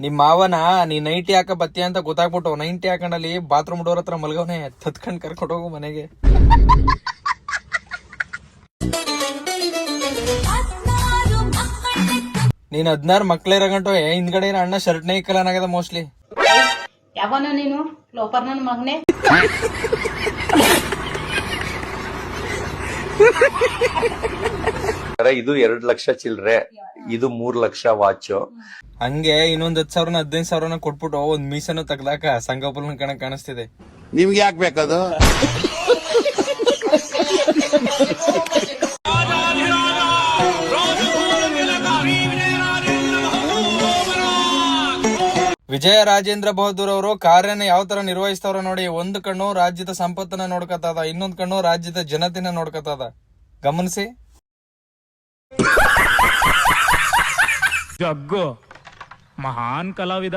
ನಿಮ್ ಮಾವನ ನೀ ನೈಟಿ ಹಾಕ ಬತ್ತಿ ಅಂತ ಗೊತ್ತಾಗ್ಬಿಟ್ಟು ನೈಟಿ ಹಾಕೊಂಡಲ್ಲಿ ಬಾತ್ರೂಮ್ ಡೋರ್ ಹತ್ರ ಮಲ್ಗವನೆ ತತ್ಕೊಂಡ್ ಕರ್ಕೊಂಡು ಹೋಗು ಮನೆಗೆ. ನೀನ್ 16 ಮಕ್ಳಿರೋ ಗಂಟು ಹಿಂದ್ಗಡೆ ಅಣ್ಣ ಶರ್ಟ್ನೇ ಇಕ್ಕಲಾನಾಗದ ಮೋಸ್ಟ್ಲಿ. ಯಾವನ ನೀನು ಲೋಪರ್ ನನ್ ಮಗನೆ. ಇದು 2 ಲಕ್ಷ ಚಿಲ್ರೆ, ಇದು 3 ಲಕ್ಷ ವಾಚ್. ಹಂಗೆ ಇನ್ನೊಂದ್ 10,000 15,000 ಕೊಟ್ಬಿಟ್ಟು ಒಂದ್ ಮೀಸನ್ನು ತಗ್ದಾಕ ಸಂಗಪುರನ ಕಣ ಕಾಣಿಸ್ತಿದೆ. ನಿಮ್ಗೆ ಯಾಕೆ ಬೇಕದು? ವಿಜಯ ರಾಜೇಂದ್ರ ಬಹದ್ದೂರ್ ಅವರು ಕಾರ್ಯನ ಯಾವ ತರ ನಿರ್ವಹಿಸ್ತಾವ್ರ ನೋಡಿ. ಒಂದು ಕಣ್ಣು ರಾಜ್ಯದ ಸಂಪತ್ತನ್ನ ನೋಡ್ಕತ್ತದ, ಇನ್ನೊಂದ್ ಕಣ್ಣು ರಾಜ್ಯದ ಜನತೆನ ನೋಡ್ಕತ್ತದ. ಗಮನಿಸಿ. ಜಗ್ಗು ಮಹಾನ್ ಕಲಾವಿದ.